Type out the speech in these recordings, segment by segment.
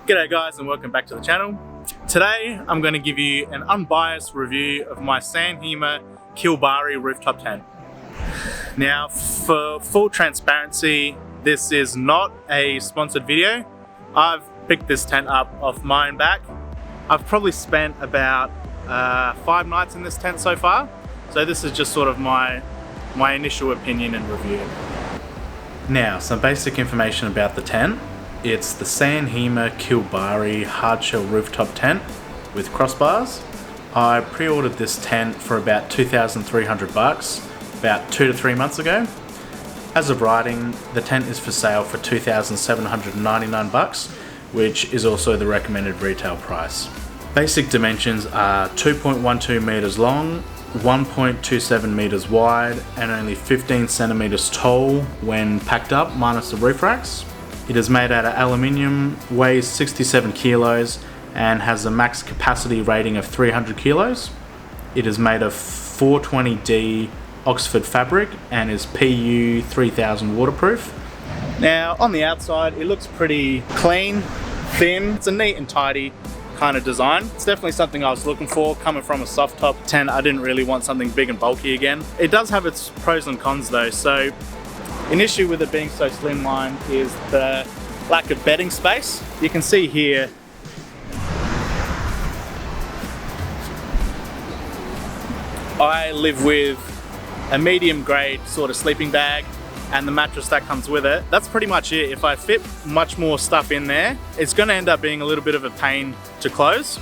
G'day guys and welcome back to the channel. Today I'm going to give you an unbiased review of my HIMA Kalbarri rooftop tent. Now for full transparency, this is not a sponsored video. I've picked this tent up off my own back. I've probably spent about 5 nights in this tent so far. So this is just sort of my initial opinion and review. Now some basic information about the tent. It's the HIMA Kalbarri hardshell rooftop tent with crossbars. I pre-ordered this tent for about 2,300 bucks about 2 to 3 months ago. As of writing, the tent is for sale for 2,799 bucks, which is also the recommended retail price. Basic dimensions are 2.12 meters long, 1.27 meters wide, and only 15 centimeters tall when packed up, minus the roof racks. It is made out of aluminium, weighs 67 kilos, and has a max capacity rating of 300 kilos. It is made of 420D Oxford fabric and is PU 3000 waterproof. Now on the outside, it looks pretty clean, thin. It's a neat and tidy kind of design. It's definitely something I was looking for. Coming from a soft top tent, I didn't really want something big and bulky again. It does have its pros and cons though. So an issue with it being so slimline is the lack of bedding space. You can see here I live with a medium grade sort of sleeping bag and the mattress that comes with it. That's pretty much it. If I fit much more stuff in there, it's going to end up being a little bit of a pain to close.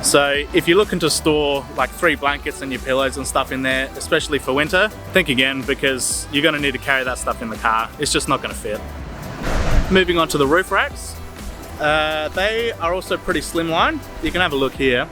So if you're looking to store like 3 blankets and your pillows and stuff in there, especially for winter, think again, because you're going to need to carry that stuff in the car. It's just not going to fit. Moving on to the roof racks. They are also pretty slimline. You can have a look here.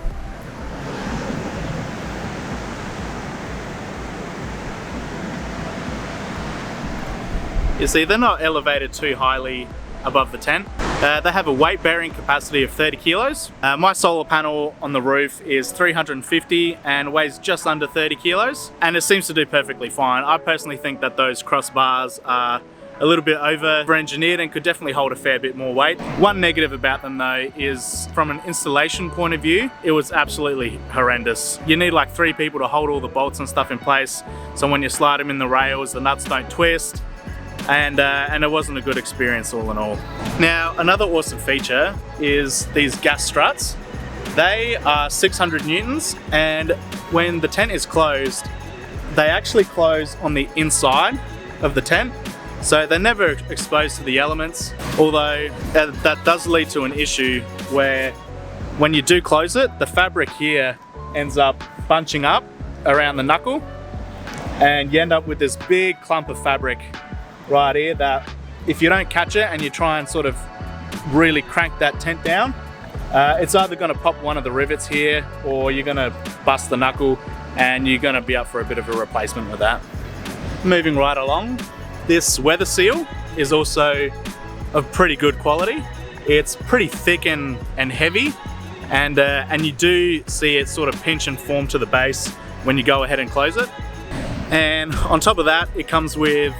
You see, they're not elevated too highly above the tent. They have a weight bearing capacity of 30 kilos. My solar panel on the roof is 350 and weighs just under 30 kilos, and it seems to do perfectly fine. I personally think that those crossbars are a little bit over-engineered and could definitely hold a fair bit more weight. One negative about them though is from an installation point of view, it was absolutely horrendous. You need like 3 people to hold all the bolts and stuff in place, so when you slide them in the rails, the nuts don't twist. And it wasn't a good experience all in all. Now, another awesome feature is these gas struts. They are 600 newtons, and when the tent is closed, they actually close on the inside of the tent. So they're never exposed to the elements, although that does lead to an issue where when you do close it, the fabric here ends up bunching up around the knuckle, and you end up with this big clump of fabric right here that if you don't catch it and you try and sort of really crank that tent down, it's either going to pop one of the rivets here or you're going to bust the knuckle and you're going to be up for a bit of a replacement with that. Moving right along, this weather seal is also of pretty good quality. It's pretty thick and heavy, and you do see it sort of pinch and form to the base when you go ahead and close it. And on top of that, it comes with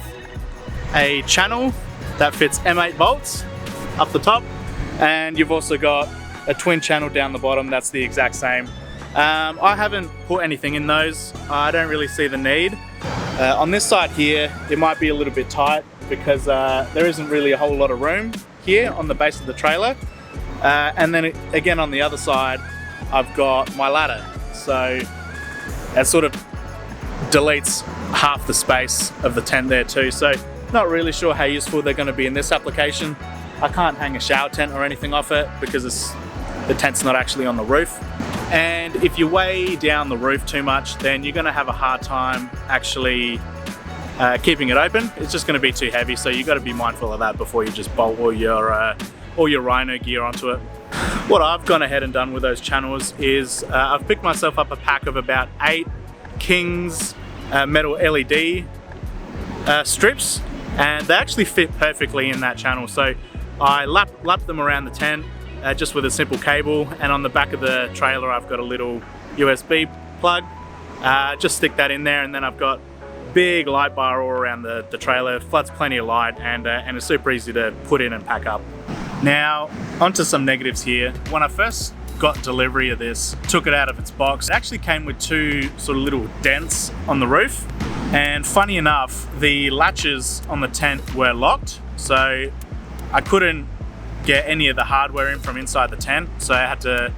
a channel that fits M8 bolts up the top, and you've also got a twin channel down the bottom that's the exact same. I haven't put anything in those. I don't really see the need. On this side here, it might be a little bit tight because there isn't really a whole lot of room here on the base of the trailer. And then again on the other side, I've got my ladder. So it sort of deletes half the space of the tent there too. So not really sure how useful they're going to be in this application. I can't hang a shower tent or anything off it because the tent's not actually on the roof. And if you weigh down the roof too much, then you're going to have a hard time actually keeping it open. It's just going to be too heavy, so you've got to be mindful of that before you just bolt all your rhino gear onto it. What I've gone ahead and done with those channels is I've picked myself up a pack of about 8 King's metal LED strips, and they actually fit perfectly in that channel. So I lapped them around the tent just with a simple cable, and on the back of the trailer I've got a little USB plug. Just stick that in there, and then I've got big light bar all around the trailer. Floods plenty of light, and it's super easy to put in and pack up. Now, onto some negatives here. When I first got delivery of this, took it out of its box, it actually came with two sort of little dents on the roof. And funny enough, the latches on the tent were locked, so I couldn't get any of the hardware in from inside the tent. So I had to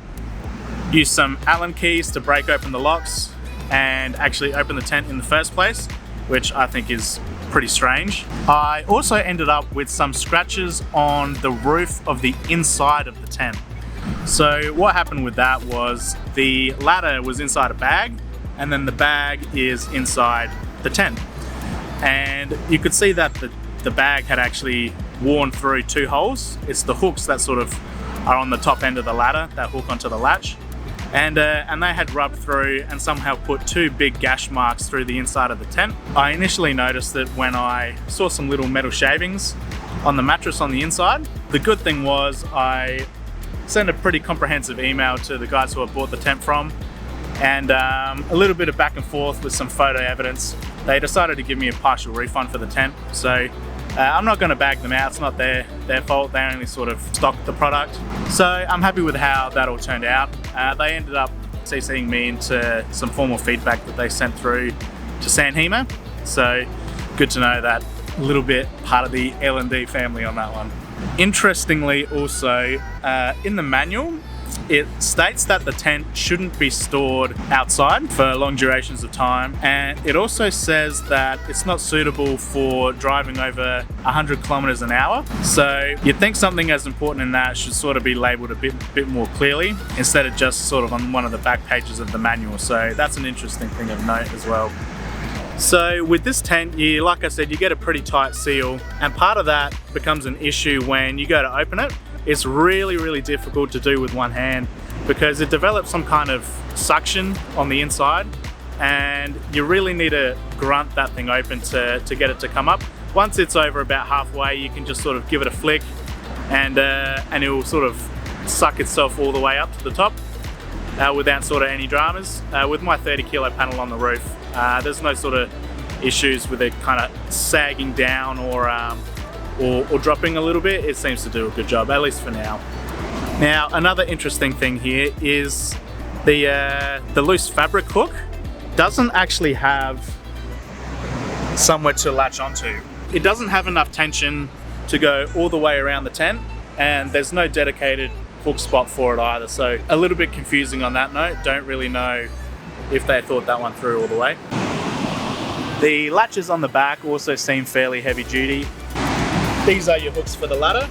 use some Allen keys to break open the locks and actually open the tent in the first place, which I think is pretty strange. I also ended up with some scratches on the roof of the inside of the tent. So what happened with that was the ladder was inside a bag, and then the bag is inside the tent. And you could see that the bag had actually worn through two holes. It's the hooks that sort of are on the top end of the ladder that hook onto the latch. And they had rubbed through and somehow put two big gash marks through the inside of the tent. I initially noticed that when I saw some little metal shavings on the mattress on the inside. The good thing was I sent a pretty comprehensive email to the guys who I bought the tent from, and a little bit of back and forth with some photo evidence. They decided to give me a partial refund for the tent. So I'm not going to bag them out, it's not their fault, they only sort of stocked the product. So I'm happy with how that all turned out. They ended up CCing me into some formal feedback that they sent through to HIMA. So good to know that a little bit part of the L&D family on that one. Interestingly also, in the manual, it states that the tent shouldn't be stored outside for long durations of time, and it also says that it's not suitable for driving over 100 kilometers an hour. So you'd think something as important in that should sort of be labeled a bit more clearly instead of just sort of on one of the back pages of the manual. So that's an interesting thing of note as well. So with this tent, like I said, you get a pretty tight seal, and part of that becomes an issue when you go to open it. It's really, really difficult to do with one hand because it develops some kind of suction on the inside, and you really need to grunt that thing open to get it to come up. Once it's over about halfway, you can just sort of give it a flick and it will sort of suck itself all the way up to the top without sort of any dramas. With my 30 kilo panel on the roof, there's no sort of issues with it kind of sagging down or dropping a little bit. It seems to do a good job, at least for now. Now, another interesting thing here is the loose fabric hook doesn't actually have somewhere to latch onto. It doesn't have enough tension to go all the way around the tent, and there's no dedicated hook spot for it either. So a little bit confusing on that note. Don't really know if they thought that one through all the way. The latches on the back also seem fairly heavy duty. These are your hooks for the ladder.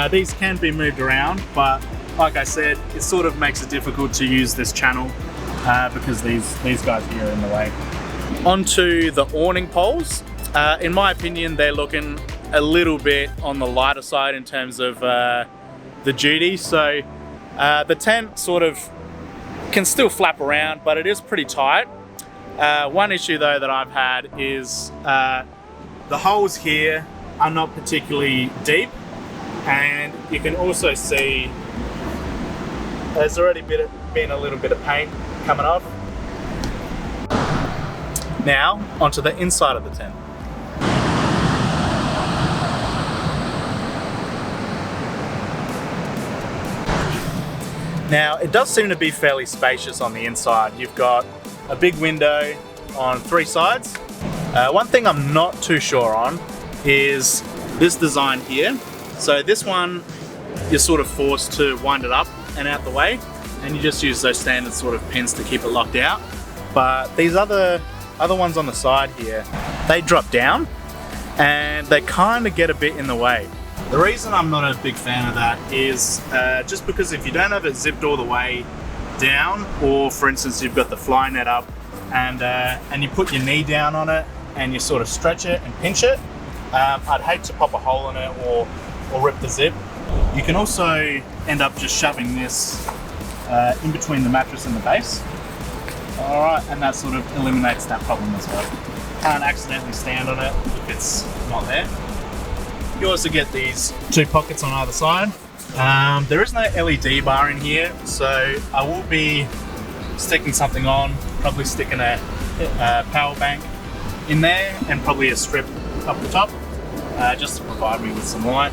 These can be moved around, but like I said, it sort of makes it difficult to use this channel because these guys here are in the way. Onto the awning poles. In my opinion, they're looking a little bit on the lighter side in terms of the duty. So the tent sort of can still flap around, but it is pretty tight. One issue though that I've had is the holes here are not particularly deep, and you can also see there's already been a little bit of paint coming off. Now onto the inside of the tent. Now it does seem to be fairly spacious on the inside. You've got a big window on 3 sides. One thing I'm not too sure on is this design here. So this one, you're sort of forced to wind it up and out the way, and you just use those standard sort of pins to keep it locked out. But these other ones on the side here, they drop down and they kind of get a bit in the way. The reason I'm not a big fan of that is just because if you don't have it zipped all the way down, or for instance you've got the fly net up and you put your knee down on it and you sort of stretch it and pinch it, I'd hate to pop a hole in it or rip the zip. You can also end up just shoving this in between the mattress and the base. Alright, and that sort of eliminates that problem as well. Can't accidentally stand on it if it's not there. You also get these 2 pockets on either side. There is no LED bar in here, so I will be sticking something on, probably sticking a power bank in there and probably a strip up the top, just to provide me with some light.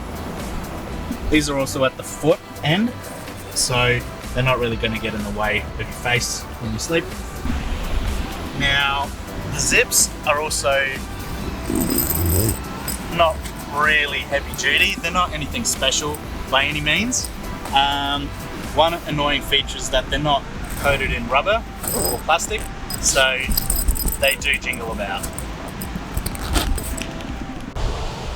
These are also at the foot end, so they're not really going to get in the way of your face when you sleep. Now, the zips are also not really heavy duty. They're not anything special by any means. One annoying feature is that they're not coated in rubber or plastic, so they do jingle about.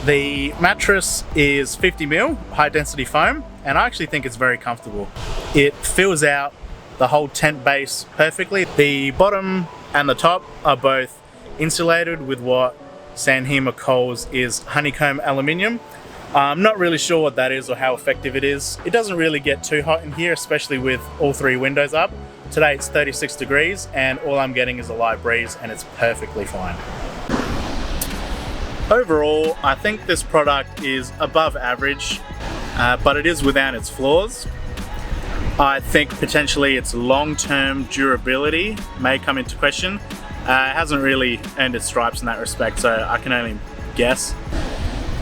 The mattress is 50mm high density foam, and I actually think it's very comfortable. It fills out the whole tent base perfectly. The bottom and the top are both insulated with what HIMA calls is honeycomb aluminium. I'm not really sure what that is or how effective it is. It doesn't really get too hot in here, especially with all 3 windows up. Today it's 36 degrees and all I'm getting is a light breeze, and it's perfectly fine. Overall, I think this product is above average, but it is without its flaws. I think potentially its long-term durability may come into question. It hasn't really earned its stripes in that respect, so I can only guess.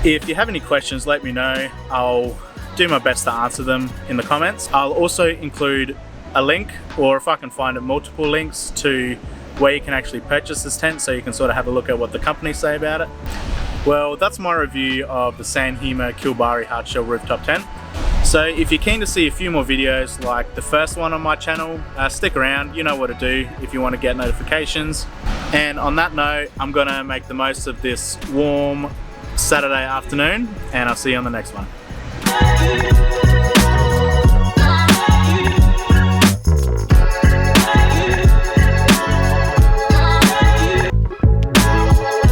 If you have any questions, let me know. I'll do my best to answer them in the comments. I'll also include a link, or if I can find it, multiple links to where you can actually purchase this tent, so you can sort of have a look at what the companies say about it. Well, that's my review of the HIMA Kalbarri hardshell rooftop tent. So if you're keen to see a few more videos like the first one on my channel, stick around, you know what to do if you want to get notifications. And on that note, I'm gonna make the most of this warm Saturday afternoon, and I'll see you on the next one.